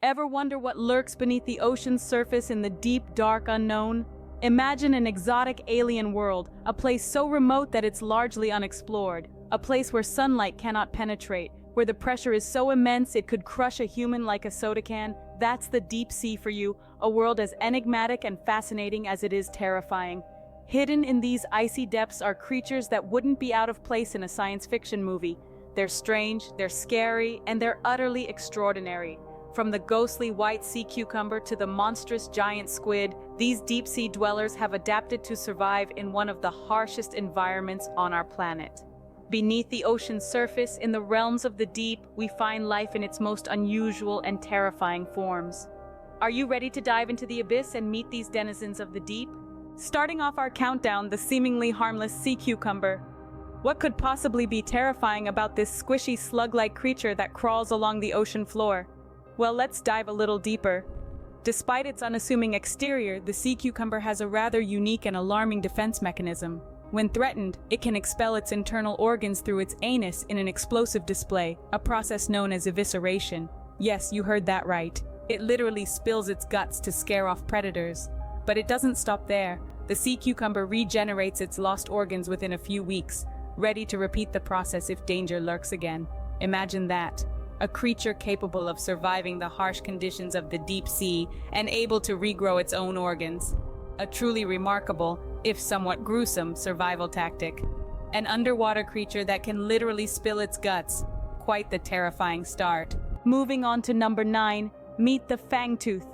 Ever wonder what lurks beneath the ocean's surface in the deep, dark unknown? Imagine an exotic alien world, a place so remote that it's largely unexplored, a place where sunlight cannot penetrate, where the pressure is so immense it could crush a human like a soda can. That's the deep sea for you, a world as enigmatic and fascinating as it is terrifying. Hidden in these icy depths are creatures that wouldn't be out of place in a science fiction movie. They're strange, they're scary, and they're utterly extraordinary. From the ghostly white sea cucumber to the monstrous giant squid, these deep-sea dwellers have adapted to survive in one of the harshest environments on our planet. Beneath the ocean's surface, in the realms of the deep, we find life in its most unusual and terrifying forms. Are you ready to dive into the abyss and meet these denizens of the deep? Starting off our countdown, the seemingly harmless sea cucumber. What could possibly be terrifying about this squishy slug-like creature that crawls along the ocean floor? Well, let's dive a little deeper. Despite its unassuming exterior, the sea cucumber has a rather unique and alarming defense mechanism. When threatened, it can expel its internal organs through its anus in an explosive display, a process known as evisceration. Yes, you heard that right. It literally spills its guts to scare off predators. But it doesn't stop there. The sea cucumber regenerates its lost organs within a few weeks, ready to repeat the process if danger lurks again. Imagine that. A creature capable of surviving the harsh conditions of the deep sea and able to regrow its own organs. A truly remarkable, if somewhat gruesome, survival tactic. An underwater creature that can literally spill its guts. Quite the terrifying start. Moving on to number 9, meet the fangtooth.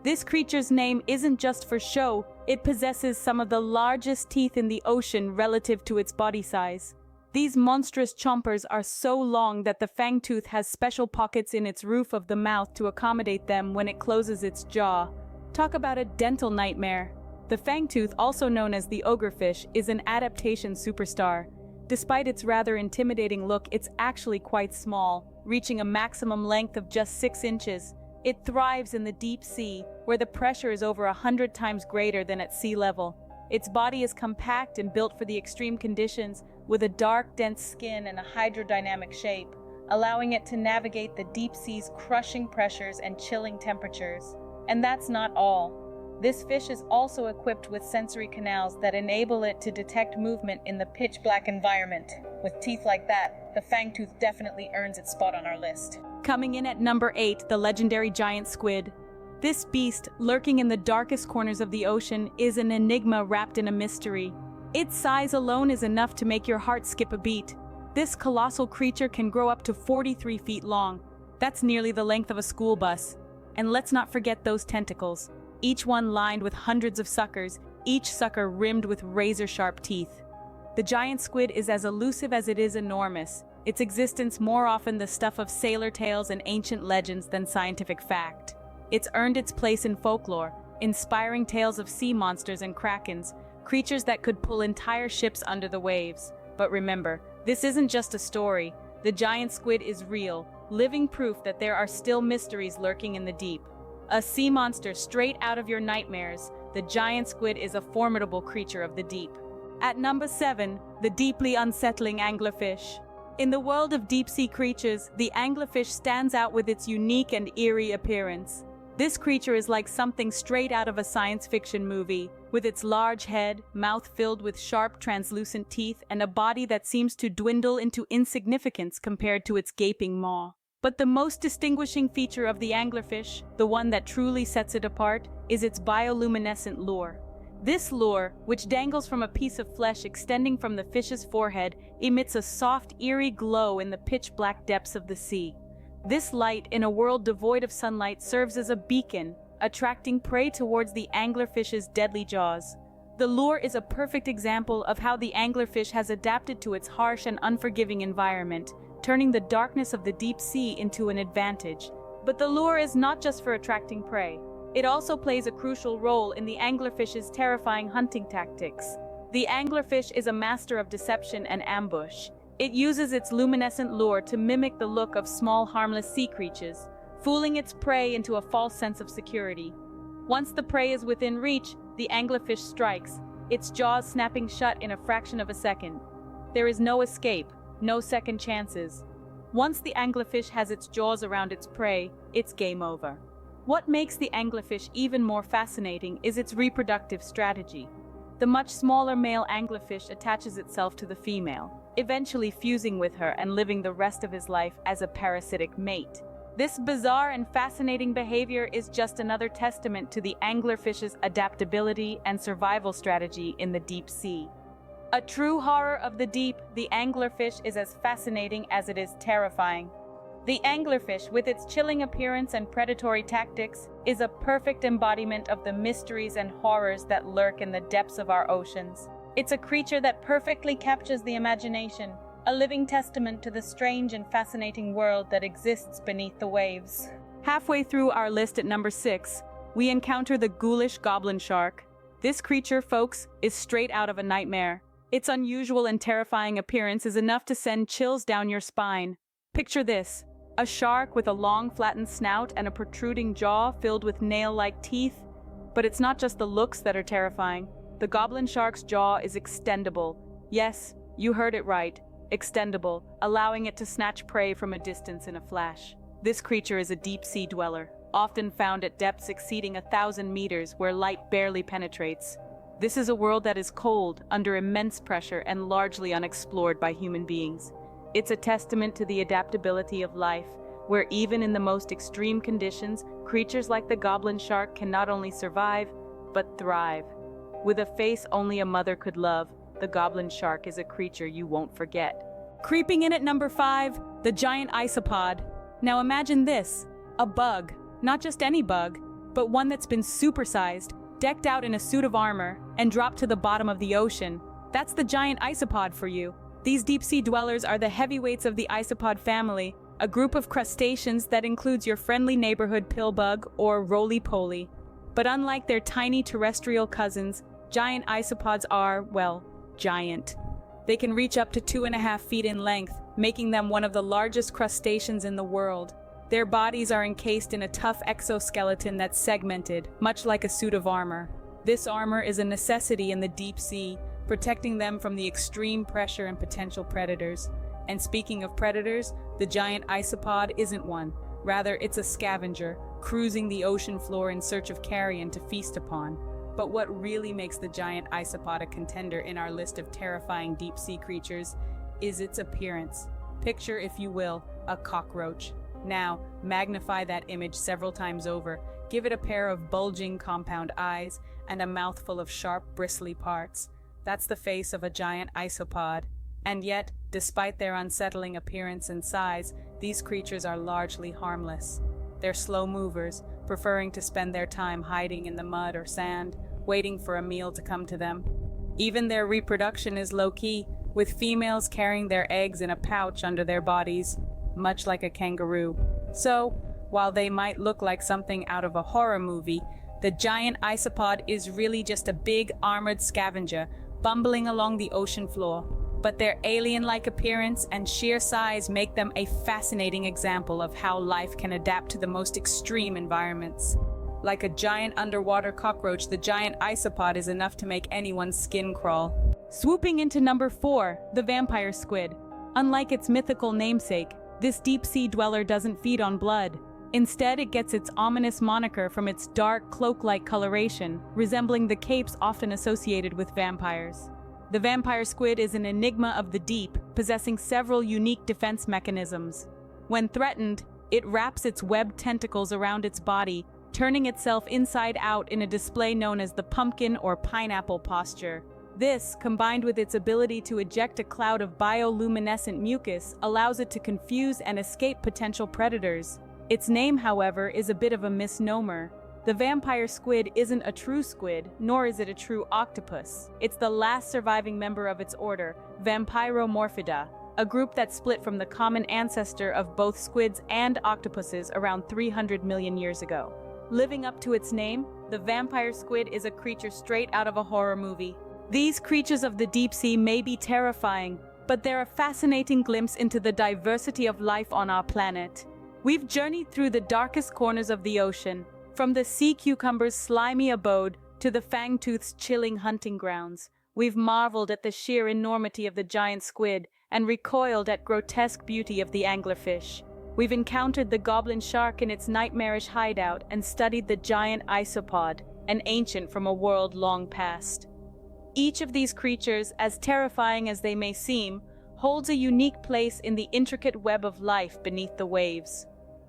This creature's name isn't just for show, it possesses some of the largest teeth in the ocean relative to its body size. These monstrous chompers are so long that the fangtooth has special pockets in its roof of the mouth to accommodate them when it closes its jaw. Talk about a dental nightmare. The fangtooth, also known as the anglerfish, is an adaptation superstar. Despite its rather intimidating look, it's actually quite small, reaching a maximum length of just 6 inches. It thrives in the deep sea, where the pressure is over 100 times greater than at sea level. Its body is compact and built for the extreme conditions, with a dark, dense skin and a hydrodynamic shape, allowing it to navigate the deep sea's crushing pressures and chilling temperatures. And that's not all. This fish is also equipped with sensory canals that enable it to detect movement in the pitch-black environment. With teeth like that, the fangtooth definitely earns its spot on our list. Coming in at number 8, the legendary giant squid. This beast, lurking in the darkest corners of the ocean, is an enigma wrapped in a mystery. Its size alone is enough to make your heart skip a beat. This colossal creature can grow up to 43 feet long. That's nearly the length of a school bus. And let's not forget those tentacles, each one lined with hundreds of suckers, each sucker rimmed with razor-sharp teeth. The giant squid is as elusive as it is enormous, its existence more often the stuff of sailor tales and ancient legends than scientific fact. It's earned its place in folklore, inspiring tales of sea monsters and krakens, creatures that could pull entire ships under the waves. But remember, this isn't just a story. The giant squid is real, living proof that there are still mysteries lurking in the deep. A sea monster straight out of your nightmares, the giant squid is a formidable creature of the deep. At number 7, the deeply unsettling anglerfish. In the world of deep-sea creatures, the anglerfish stands out with its unique and eerie appearance. This creature is like something straight out of a science fiction movie, with its large head, mouth filled with sharp, translucent teeth, and a body that seems to dwindle into insignificance compared to its gaping maw. But the most distinguishing feature of the anglerfish, the one that truly sets it apart, is its bioluminescent lure. This lure, which dangles from a piece of flesh extending from the fish's forehead, emits a soft, eerie glow in the pitch-black depths of the sea. This light, in a world devoid of sunlight, serves as a beacon, attracting prey towards the anglerfish's deadly jaws. The lure is a perfect example of how the anglerfish has adapted to its harsh and unforgiving environment, turning the darkness of the deep sea into an advantage. But the lure is not just for attracting prey. It also plays a crucial role in the anglerfish's terrifying hunting tactics. The anglerfish is a master of deception and ambush. It uses its luminescent lure to mimic the look of small, harmless sea creatures, fooling its prey into a false sense of security. Once the prey is within reach, the anglerfish strikes, its jaws snapping shut in a fraction of a second. There is no escape, no second chances. Once the anglerfish has its jaws around its prey, it's game over. What makes the anglerfish even more fascinating is its reproductive strategy. The much smaller male anglerfish attaches itself to the female, eventually fusing with her and living the rest of his life as a parasitic mate. This bizarre and fascinating behavior is just another testament to the anglerfish's adaptability and survival strategy in the deep sea. A true horror of the deep, the anglerfish is as fascinating as it is terrifying. The anglerfish, with its chilling appearance and predatory tactics, is a perfect embodiment of the mysteries and horrors that lurk in the depths of our oceans. It's a creature that perfectly captures the imagination, a living testament to the strange and fascinating world that exists beneath the waves. Halfway through our list at number 6, we encounter the ghoulish goblin shark. This creature, folks, is straight out of a nightmare. Its unusual and terrifying appearance is enough to send chills down your spine. Picture this: a shark with a long, flattened snout and a protruding jaw filled with nail-like teeth. But it's not just the looks that are terrifying. The goblin shark's jaw is extendable. Yes, you heard it right. Extendable, allowing it to snatch prey from a distance in a flash. This creature is a deep-sea dweller, often found at depths exceeding 1,000 meters where light barely penetrates. This is a world that is cold, under immense pressure, and largely unexplored by human beings. It's a testament to the adaptability of life, where even in the most extreme conditions, creatures like the goblin shark can not only survive, but thrive. With a face only a mother could love, the goblin shark is a creature you won't forget. Creeping in at number 5, the giant isopod. Now imagine this: a bug, not just any bug, but one that's been supersized, decked out in a suit of armor, and dropped to the bottom of the ocean. That's the giant isopod for you. These deep-sea dwellers are the heavyweights of the isopod family, a group of crustaceans that includes your friendly neighborhood pillbug or roly-poly. But unlike their tiny terrestrial cousins, giant isopods are, well, giant. They can reach up to 2.5 feet in length, making them one of the largest crustaceans in the world. Their bodies are encased in a tough exoskeleton that's segmented, much like a suit of armor. This armor is a necessity in the deep sea, protecting them from the extreme pressure and potential predators. And speaking of predators, the giant isopod isn't one. Rather, it's a scavenger, cruising the ocean floor in search of carrion to feast upon. But what really makes the giant isopod a contender in our list of terrifying deep-sea creatures is its appearance. Picture, if you will, a cockroach. Now, magnify that image several times over. Give it a pair of bulging compound eyes and a mouthful of sharp, bristly parts. That's the face of a giant isopod. And yet, despite their unsettling appearance and size, these creatures are largely harmless. They're slow movers, preferring to spend their time hiding in the mud or sand, waiting for a meal to come to them. Even their reproduction is low-key, with females carrying their eggs in a pouch under their bodies, much like a kangaroo. So, while they might look like something out of a horror movie, the giant isopod is really just a big, armored scavenger, bumbling along the ocean floor. But their alien-like appearance and sheer size make them a fascinating example of how life can adapt to the most extreme environments. Like a giant underwater cockroach, the giant isopod is enough to make anyone's skin crawl. Swooping into number 4, the vampire squid. Unlike its mythical namesake, this deep-sea dweller doesn't feed on blood. Instead, it gets its ominous moniker from its dark, cloak-like coloration, resembling the capes often associated with vampires. The vampire squid is an enigma of the deep, possessing several unique defense mechanisms. When threatened, it wraps its webbed tentacles around its body, turning itself inside out in a display known as the pumpkin or pineapple posture. This, combined with its ability to eject a cloud of bioluminescent mucus, allows it to confuse and escape potential predators. Its name, however, is a bit of a misnomer. The vampire squid isn't a true squid, nor is it a true octopus. It's the last surviving member of its order, Vampiromorphidae, a group that split from the common ancestor of both squids and octopuses around 300 million years ago. Living up to its name, the vampire squid is a creature straight out of a horror movie. These creatures of the deep sea may be terrifying, but they're a fascinating glimpse into the diversity of life on our planet. We've journeyed through the darkest corners of the ocean, from the sea cucumber's slimy abode to the fangtooth's chilling hunting grounds. We've marveled at the sheer enormity of the giant squid and recoiled at grotesque beauty of the anglerfish. We've encountered the goblin shark in its nightmarish hideout and studied the giant isopod, an ancient from a world long past. Each of these creatures, as terrifying as they may seem, holds a unique place in the intricate web of life beneath the waves.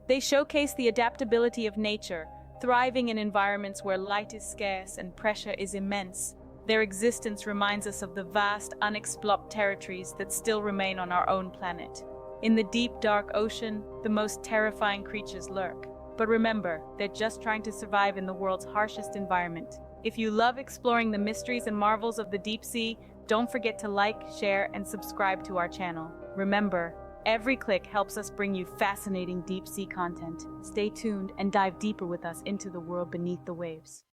They showcase the adaptability of nature, thriving in environments where light is scarce and pressure is immense. Their existence reminds us of the vast, unexplored territories that still remain on our own planet. In the deep, dark ocean, the most terrifying creatures lurk. But remember, they're just trying to survive in the world's harshest environment. If you love exploring the mysteries and marvels of the deep sea, don't forget to like, share, and subscribe to our channel. Remember, every click helps us bring you fascinating deep sea content. Stay tuned and dive deeper with us into the world beneath the waves.